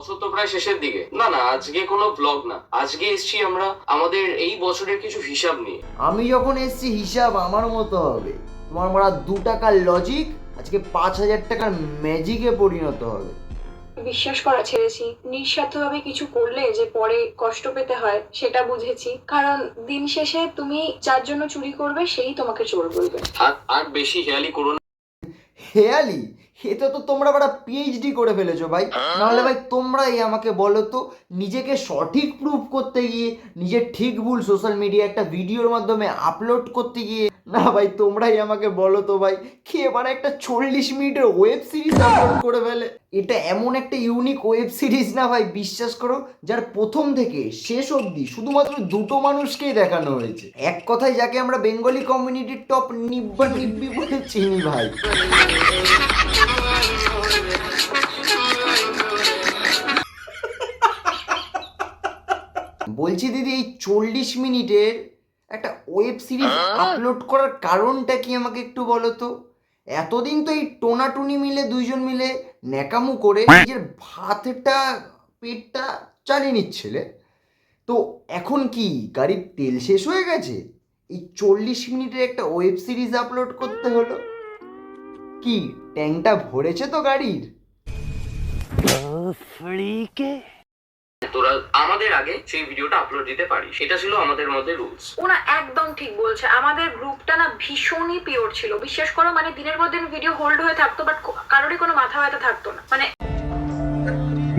বছর তো প্রায় শেষের দিকে। না না, আজকে কোনো ব্লগ না, আজকে এসছি আমরা আমাদের এই বছরের কিছু হিসাব নিয়ে। আমি যখন এসছি হিসাব আমার মতো হবে, তোমার মারা 2 টাকার লজিক আজকে 5,000 টাকার ম্যাজিকে পরিণত হবে। বিশ্বাস করা ছেড়েছি। নিঃস্বার্থভাবে কিছু করলে যে পরে কষ্ট পেতে হয় সেটা বুঝেছি। কারণ দিন শেষে তুমি যার জন্য চুরি করবে সেই তোমাকে চোর বলবে। আর বেশি হেয়ালি করো না। হেয়ালি? এতে তো তোমরা বড় পিএইচডি করে ফেলেছো ভাই। নাহলে ভাই তোমরাই আমাকে বলো তো, নিজেকে সঠিক প্রুফ করতে গিয়ে নিজের ঠিক ভুল সোশ্যাল মিডিয়া একটা ভিডিওর মাধ্যমে আপলোড করতে গিয়ে, না ভাই তোমরাই আমাকে বলো তো ভাই, কে এবার একটা 40 মিনিটের ওয়েব সিরিজ আপলোড করে ফেলে? এটা এমন একটা ইউনিক ওয়েব সিরিজ না ভাই, বিশ্বাস করো, যার প্রথম থেকে শেষ অবধি শুধুমাত্র 2টো মানুষকেই দেখানো হয়েছে। এক কথায় যাকে আমরা বেঙ্গলি কমিউনিটির টপ নিব্বা নিব্বি বলে চিনি ভাই। বলছি দিদি, এই 40 মিনিটের একটা ওয়েব সিরিজ আপলোড করার কারণটা কি আমাকে একটু বলো তো? এতদিন তো এই টোনাটুনি মিলে দুইজন মিলে ন্যাকামু করে নিজের ভাতটা পেটটা চালিয়ে নিচ্ছিলে, তো এখন কি গাড়ির তেল শেষ হয়ে গেছে? এই 40 মিনিটের একটা ওয়েব সিরিজ আপলোড করতে হলো? কি ট্যাঙ্কটা ভরেছে তো গাড়ির? তোরা আমাদের আগে সেই ভিডিওটা আপলোড দিতে পারিস, এটা ছিল আমাদের মধ্যে রুলস। ওনা একদম ঠিক বলছে। আমাদের গ্রুপটা না ভীষণই পিওর ছিল, বিশ্বাস করো। মানে দিনের পর দিন ভিডিও হোল্ড হয়ে থাকতো, বাট কারোরই কোনো মাথা ব্যথা থাকতো না। মানে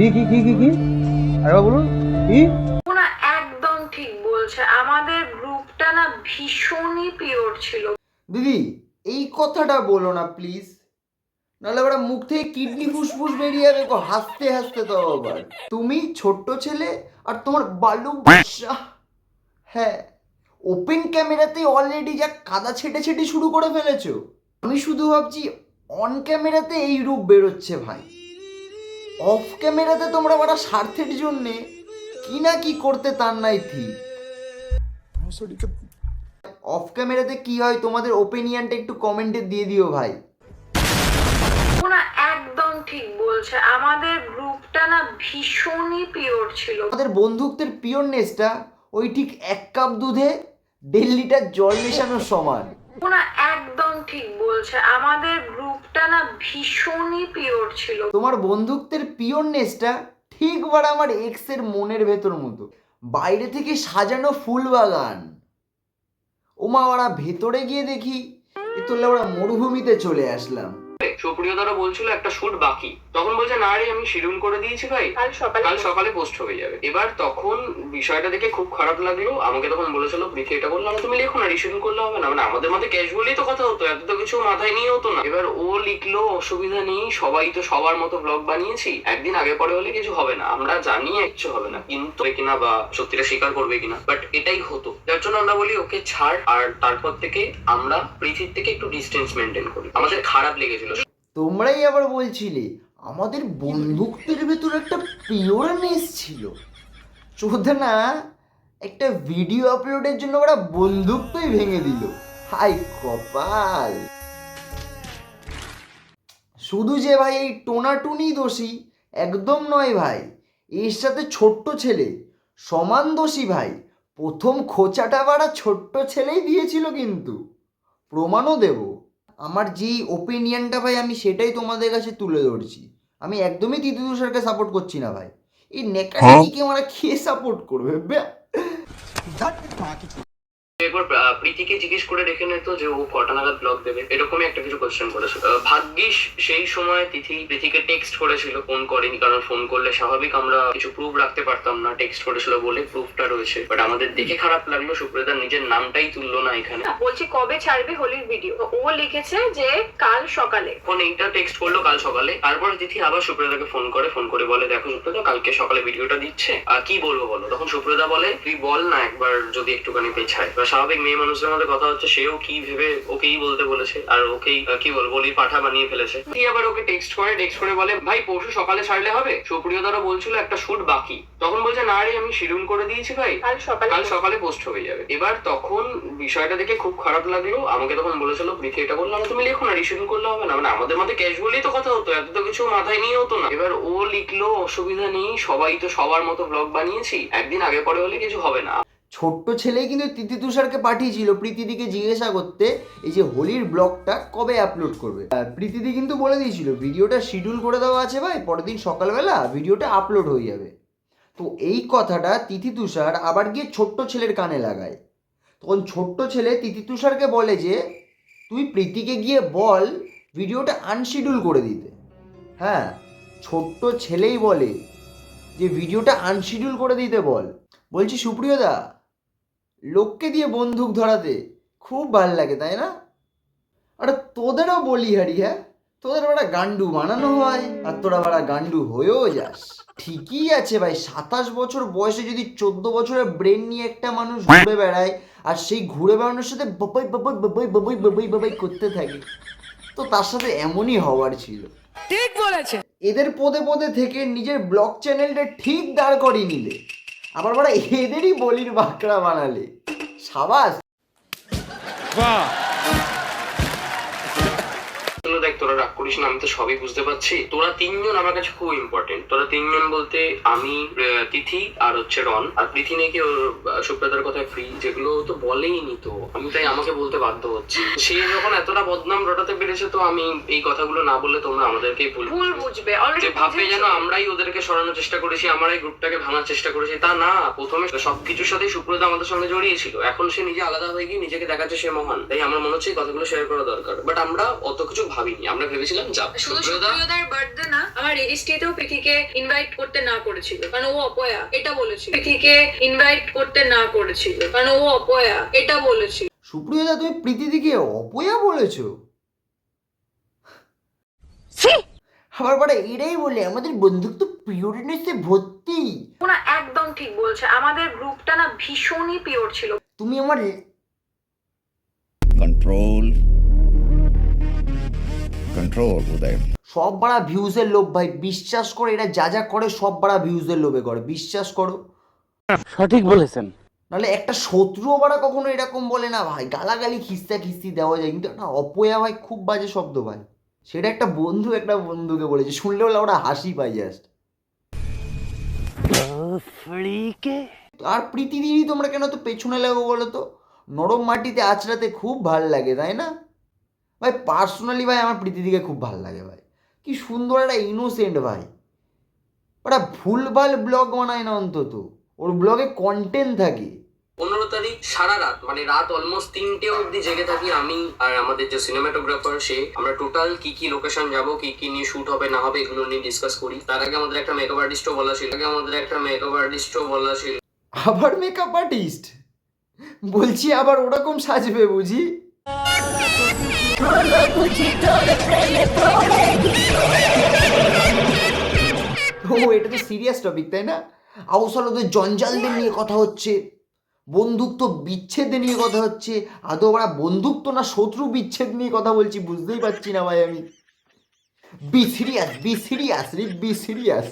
কি আরেকবার বলুন কি? ওনা একদম ঠিক বলছে। আমাদের গ্রুপটা না ভীষণই পিওর ছিল। দিদি এই কথাটা বলো না প্লিজ, নাহলে ওরা মুখ থেকে কিডনি ফুসফুস বেরিয়ে যাবে গো, হাসতে হাসতে। তো আবার তুমি ছোট্ট ছেলে আর তোমার বালু বাচ্চা, হ্যাঁ, ওপেন ক্যামেরাতে অলরেডি যা কাদা ছেটে ছেটে শুরু করে ফেলেছো। আমি শুধু ভাবছি অন ক্যামেরাতে এই রূপ বেরোচ্ছে ভাই, অফ ক্যামেরাতে তোমরা বড় স্বার্থের জন্যে কি না কি করতে তার নাই ঠিক। অফ ক্যামেরাতে কি হয় তোমাদের ওপিনিয়নটা একটু কমেন্টে দিয়ে দিও ভাই। ওনা একদম ঠিক বলছে। আমাদের গ্রুপটা না ভীষণই পিওর ছিল। আমাদের বন্ধুত্বের পিওরনেসটা ওই ঠিক 1 কাপ দুধে 1.5 লিটার জল মেশানোর সমান। ওনা একদম ঠিক বলছে। আমাদের গ্রুপটা না ভীষণই পিওর ছিল। তোমার বন্ধুত্বের পিওরনেসটা ঠিক বার আমার এক্সের মনের ভেতর মতো, বাইরে থেকে সাজানো ফুল বাগান, ওমা ওরা ভেতরে গিয়ে দেখি এ তো ওরা মরুভূমিতে চলে আসলাম। সুপ্রিয় দ্বারা বলছিল একটা শুট বাকি, তখন বলছে না রে আমি শিডিউল করে দিয়েছি ভাই, কাল সকালে পোস্ট হয়ে যাবে। এবার তখন বিষয়টা দেখে খুব খারাপ লাগলো। আমাকে তখন বলেছিল প্রীতি, এটা বললাম তুমি লেখো না, রিশিডিউল করলে হবে না। মানে আমাদের মধ্যে ক্যাজুয়ালি তো কথা হতো, এত তো কিছু মাথায় নিয়ে হতো না। এবার ও লিখলো অসুবিধা নেই, সবাই তো সবার মতো ব্লগ বানিয়েছি, একদিন আগে পরে হলে কিছু হবে না, আমরা জানি কিছু হবে না, কিন্তু কিনা বা সত্যিটা স্বীকার করবে কিনা, বাট এটাই হতো। যার জন্য আমরা বলি ওকে ছাড়। আর তারপর থেকে আমরা পৃথিবীর থেকে একটু ডিস্টেন্স মেনটেন করি। আমাদের খারাপ লেগেছিল। তোমরাই আবার বলছিলে আমাদের বন্ধুত্বের ভেতর একটা পিওরনেস ছিল। চোদনা একটা ভিডিও আপলোডের জন্য ওরা বন্ধুত্বই ভেঙে দিল। হাই কপাল। শুধু যে ভাই এই টোনাটুনি দোষী একদম নয় ভাই, এর সাথে ছোট্ট ছেলে সমান দোষী ভাই। প্রথম খোঁচাটা বাড়া ছোট্ট ছেলেই দিয়েছিল, কিন্তু প্রমাণও দেব। আমার যেই ওপিনিয়নটা ভাই আমি সেটাই তোমাদের কাছে তুলে ধরছি। আমি একদমই তিতু তুষারকে সাপোর্ট করছি না ভাই। এই নেকাটিকে আমরা খেয়ে সাপোর্ট করবে? এরপর প্রীতিকে জিজ্ঞেস করে রেখে নিত যে ও কটা নাগাদ ব্লগ দেবে, এরকমই একটা কিছু কোশ্চেন করেছিল। ভাগ্যিস সেই সময় প্রীতিকে টেক্সট করেছিল, ফোন করেনি, কারণ ফোন করলে স্বাভাবিক আমরা কিছু প্রুফ রাখতে পারতাম না। টেক্সট করেছিল বলে প্রুফটা রয়েছে। বাট আমাদের দেখে খারাপ লাগলো, সুপ্রিয়াদার নিজের নামটাই তুললো না এখানে। বলছি কবে ছাড়বে হোলির ভিডিও, ও লিখেছে যে কাল সকালে। ফোন এইটা টেক্সট করলো কাল সকালে। তারপরে তিথি আবার সুপ্রিয়াদাকে ফোন করে বলে দেখো সুপ্রিয়াদা কালকে সকালে ভিডিওটা দিচ্ছে, কি বলবো বলো। তখন সুপ্রিয়াদা বলে তুই বল না একবার যদি একটুখানি পেছায়। স্বাভাবিক মেয়ে মানুষের মধ্যে কথা হচ্ছে, সেও কি ভেবে ওকেই বলতে বলেছে, আর ওকেই কি বলবো বলি পাঠা বানিয়ে ফেলেছে। তুই আবার ওকে টেক্সট করে বলে ভাই পরশু সকালে ছাড়লে হবে। সুপ্রিয়দারও বলছিল একটা শুট বাকি, তখন বলছে না রে আমি শিডিউল করে দিয়েছি ভাই, কাল সকালে পোস্ট হয়ে যাবে। এবার তখন বিষয়টা দেখে খুব খারাপ লাগলো। আমাকে তখন বলেছিল প্রীতি এটা বললো না তুমি লেখো না, রিশিডিউল করলে হবে না, মানে আমাদের মধ্যে ক্যাজুয়ালি তো কথা হতো, এত তো কিছু মাথায় নিয়ে হতো না। এবার ও লিখলো অসুবিধা নেই, সবাই তো সবার মতো ব্লগ বানিয়েছি, একদিন আগে পরে হলে কিছু হবে না। ছোট্ট ছেলেই কিন্তু তিথি তুষারকে পাঠিয়েছিল প্রীতিদিকে জিজ্ঞাসা করতে এই যে হোলির ব্লগটা কবে আপলোড করবে। প্রীতিদি কিন্তু বলে দিয়েছিল ভিডিওটা শিডিউল করে দেওয়া আছে ভাই, পরের দিন সকালবেলা ভিডিওটা আপলোড হয়ে যাবে। তো এই কথাটা তিথি তুষার আবার গিয়ে ছোট্ট ছেলের কানে লাগায়। তখন ছোট্ট ছেলে তিথি তুষারকে বলে যে তুই প্রীতিকে গিয়ে বল ভিডিওটা আনশিডিউল করে দিতে। হ্যাঁ, ছোট্ট ছেলেই বলে যে ভিডিওটা আনশিডিউল করে দিতে বল। বলছি সুপ্রিয়দা, লোককে দিয়ে বন্দুক ধরাতে খুব ভাল লাগে তাই না? আরে তোদেরও বলি হারি, হ্যাঁ তোদের বড় গান্ডু বানানো হয় আর তোরা বড় গান্ডু হয়েও যাস। ঠিকই আছে ভাই, 27 বছর বয়সে যদি 14 বছরের ব্রেন নিয়ে একটা মানুষ ঘুরে বেড়ায় আর সেই ঘুরে বেড়ানোর সাথে বাবাই বাবাই বাবাই বাবাই বাবাই বাবাই করতে থাকে, তো তার সাথে এমনই হওয়ার ছিল। ঠিক বলেছে। এদের পদে পদে থেকে নিজের ব্লগ চ্যানেলটা ঠিক দাঁড় করিয়ে নিলে, আবার বড় এদেরই বলির বাঁকড়া বানালে। সাবাস। দেখ তোরা রাগ করিস না, আমি তো সবই বুঝতে পারছি। তোরা তিনজন আমার কাছে খুব ইম্পর্টেন্ট। তোরা তিনজন বলতে আমি, তিথি আর হচ্ছে রন, আর প্রীতি নাকি ওর সুপ্রদার কথা ফ্রি, যেগুলো তো বলেই নি, তো আমি তাই আমাকে বলতে বাধ্য হচ্ছি। সে যখন এতটা বদনাম রটাতে পেরেছে, তো আমি এই কথাগুলো না বললে তোমরা আমাদেরকেই ভুল বুঝবে, যে ভাববে যেন আমরাই ওদেরকে সরানোর চেষ্টা করেছি, আমরাই গ্রুপটাকে ভাঙার চেষ্টা করেছি। তা না, প্রথমে সবকিছুর সাথে সুপ্রদা আমাদের সঙ্গে জড়িয়েছিল, এখন সে নিজে আলাদা হয়ে গিয়ে নিজেকে দেখাচ্ছে সে মহান। তাই আমার মনে হচ্ছে এই কথাগুলো শেয়ার করা দরকার। বাট আমরা অত কিছু ভাবিনি, আমরা ভেবেছিলাম যা সুপ্রিয়দার বার্থডে না, আমার রেজিস্ট্রিতেও প্রীতিকে ইনভাইট করতে না করেছিল কারণ ও অপয়া, এটা বলেছিল। প্রীতিকে ইনভাইট করতে না করেছিল কারণ ও অপয়া, এটা বলেছিল। সুপ্রিয়দা তুমি প্রীতিদিকে অপয়া বলেছো? আবার বড় এটাই বলে আমাদের বন্ধুত্ব পিওরিনেসে ভর্তি। না একদম ঠিক বলছে, আমাদের গ্রুপটা না ভীষণই পিওর ছিল। তুমি আমার कंट्रोल कंट्रोल उदय সব বাড়া ভিউজের লোভ ভাই, বিশ্বাস করে এরা যা যা করে সব বাড়া ভিউজের লোভে করে, বিশ্বাস করো। সঠিক বলেছেন। নাহলে একটা শত্রুও বাড়া কখনো এরকম বলে না ভাই, গালাগালি খিস্তা খিস্তি দেওয়া যায়, কিন্তু একটা অপয়া ভাই খুব বাজে শব্দ ভাই। সেটা একটা বন্ধুকে বলেছে, শুনলে বলে ওরা হাসি পাই জাস্ট। আর প্রীতিদিরই তোমরা কেন তো পেছনে লাগো বলো তো? নরম মাটিতে আছড়াতে খুব ভাল লাগে তাই না ভাই? পার্সোনালি ভাই আমার প্রীতিদিকে খুব ভাল লাগে ভাই, কি সুন্দর একটা ইনোসেন্ট ভাই। ওরা ভুলভাল ব্লগ বানায় না, অন্তত ওর ব্লগে কন্টেন্ট থাকে। 15 তারিখ সারা রাত, মানে রাত অলমোস্ট 3টে অবধি জেগে থাকি আমি আর আমাদের যে সিনেমাটোগ্রাফার সে। আমরা টোটাল কি কি লোকেশন যাবো, কি কি নিয়ে শুট হবে না হবে এগুলো নিয়ে ডিসকাস করি। তার আগে আমাদের একটা মেকআপ আর্টিস্টও বলা ছিল। আবার মেকআপ আর্টিস্ট বলছি, আবার ওরকম সাজবে বুঝি? ও এটা তো সিরিয়াস টপিক তাই না? আউসালদের জঞ্জালদের নিয়ে কথা হচ্ছে, বন্ধুত্ব বিচ্ছেদ নিয়ে কথা হচ্ছে। আদৌ ওরা বন্ধুত্ব না শত্রু বিচ্ছেদ নিয়ে কথা বলছি বুঝতেই পারছি না ভাই আমি। Be Sirius be serious.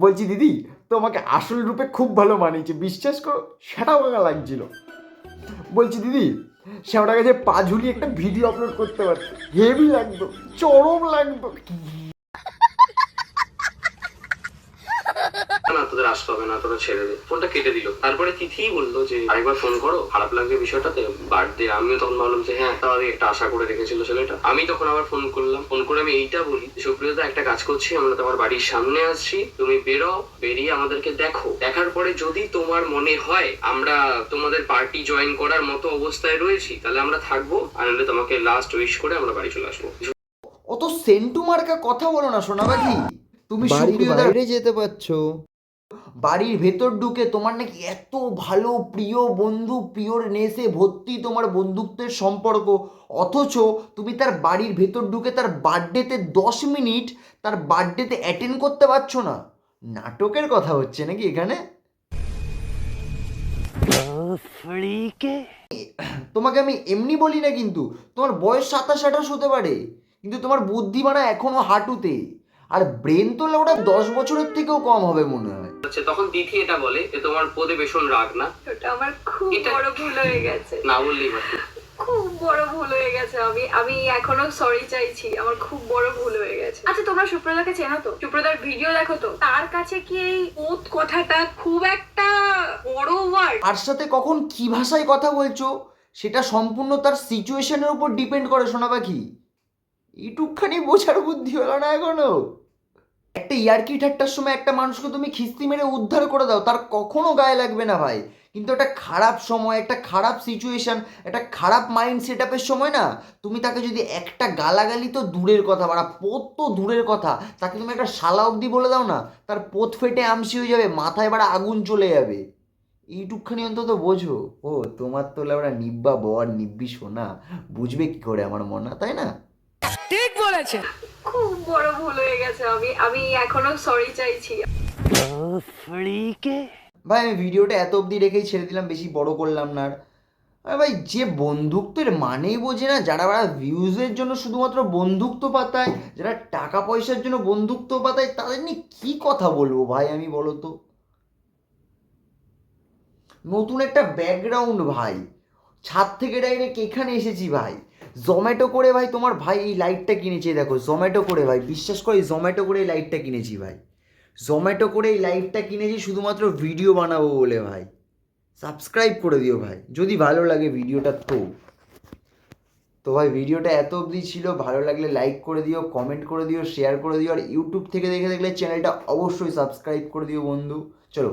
বলছি দিদি, তোমাকে আসল রূপে খুব ভালো মানিয়েছে, বিশ্বাস করো সেটা ভালো লাগছিল। বলছি দিদি, সেটার কাছে পা ঝুলিয়ে একটা ভিডিও আপলোড করতে পারতো, হেভি লাগতো, চরম লাগতো। না তোদের আসতে হবে না, তোরা ছেড়ে দে। ফোনটা কেটে দিল। তারপরে তিথিই বললো যে আরেকবার ফোন করো, খারাপ লাগবে বিষয়টাতে, বার্থডে। আমিও তখন ভাবলাম যে হ্যাঁ, তাহলে একটা আশা করে রেখেছিল ছেলেটা। আমি তখন আবার ফোন করলাম, ফোন করে আমি এইটা বলি, সুপ্রিয়তা একটা কাজ করছি, আমরা তোমার বাড়ির সামনে আসছি, তুমি বেরিয়ে আমাদেরকে দেখো, দেখার পরে যদি তোমার মনে হয় আমরা তোমাদের পার্টি জয়েন করার মতো অবস্থায় রয়েছি তাহলে আমরা থাকবো, আর নাহলে তোমাকে লাস্ট উইশ করে আমরা বাড়ি চলে আসবো। অত সেন্টু মার্কা কথা বলো না সোনা বাকি, তুমি সুপ্রিয়তার বাইরে যেতে পারছো। বাড়ির ভেতর ঢুকে তোমার নাকি এত ভালো প্রিয় বন্ধু, প্রিয়র নেশে ভর্তি তোমার বন্ধুত্বের সম্পর্ক, অথচ তুমি তার বাড়ির ভেতর ঢুকে তার বার্থডেতে 10 মিনিট তার বার্থডেতে অ্যাটেন্ড করতে পারছো না। নাটকের কথা হচ্ছে নাকি এখানে? তোমাকে আমি এমনি বলি না, কিন্তু তোমার বয়স 27-28 হতে পারে, কিন্তু তোমার বুদ্ধি মানা এখনো হাঁটুতে, আর ব্রেন তো ওটা 10 বছরের থেকেও কম হবে মনে হয়। তখন দিদি এটা বলে যে তোমার বোধে ভীষণ রাগ না? ওটা আমার খুব বড় ভুল হয়ে গেছে, না বললেই পারতি। খুব বড় ভুল হয়ে গেছে। আমি এখনো সরি চাইছি, আমার খুব বড় ভুল হয়ে গেছে। আচ্ছা, তোমরা সুপ্রদাকে চেনো তো? সুপ্রদার ভিডিও দেখো তো? তার কাছে কি এই ওত কথাটা খুব একটা বড় ওয়ার্ড? আর সাথে কখন কি ভাষায় কথা বলছো সেটা সম্পূর্ণ তার সিচুয়েশনের উপর ডিপেন্ড করে সোনা পাখি। এইটুকখানি বোঝার বুদ্ধি হলো না এখনো? একটা ইয়ার্কি ঠাট্টার সময় একটা মানুষকে তুমি খিস্তি মেরে উদ্ধার করে দাও, তার কখনো গায়ে লাগবে না ভাই। কিন্তু একটা খারাপ সময়, একটা খারাপ সিচুয়েশন, একটা খারাপ মাইন্ড সেট আপের সময় না, তুমি তাকে যদি একটা গালাগালি তো দূরের কথা, বাড়া পোত তো দূরের কথা, তাকে তুমি একটা শালা অবধি বলে দাও না, তার পোত ফেটে আমসি হয়ে যাবে, মাথায় বাড়া আগুন চলে যাবে। এইটুকখানি অন্তত বোঝো। ও তোমার তো ওরা নিব্বা বর নিব্বি সোনা, বুঝবে কি করে আমার মনে, তাই না? ঠিক বলেছে। খুব বড় ভুল হয়ে গেছে। আমি এখনো সরি চাইছি। ভাই আমি ভিডিওটা এত অবধি রেখেই ছেড়ে দিলাম, বেশি বড় করলাম না আর। আরে ভাই, যে বন্ধুত্বের মানেই বোঝে না, যারা ভিউজের জন্য শুধুমাত্র বন্ধুত্ব পাতায়, যারা টাকা পয়সার জন্য বন্ধুত্ব পাতায়, তাদের নিয়ে কি কথা বলবো ভাই আমি, বলো তো? নতুন একটা ব্যাকগ্রাউন্ড ভাই, ছাদ থেকে ডাইরেক্ট এখানে এসেছি ভাই, জোম্যাটো করে ভাই তোমার ভাই এই লাইটটা কিনেছি, দেখো জোম্যাটো করে ভাই, বিশ্বাস করে জোম্যাটো করে এই লাইটটা কিনেছি ভাই, জোম্যাটো করে এই লাইটটা কিনেছি শুধুমাত্র ভিডিও বানাবো বলে ভাই। সাবস্ক্রাইব করে দিও ভাই যদি ভালো লাগে ভিডিওটা। তো ভাই ভিডিওটা এত অবধি ছিল, ভালো লাগলে লাইক করে দিও, কমেন্ট করে দিও, শেয়ার করে দিও, আর ইউটিউব থেকে দেখে দেখলে চ্যানেলটা অবশ্যই সাবস্ক্রাইব করে দিও বন্ধু। চলো।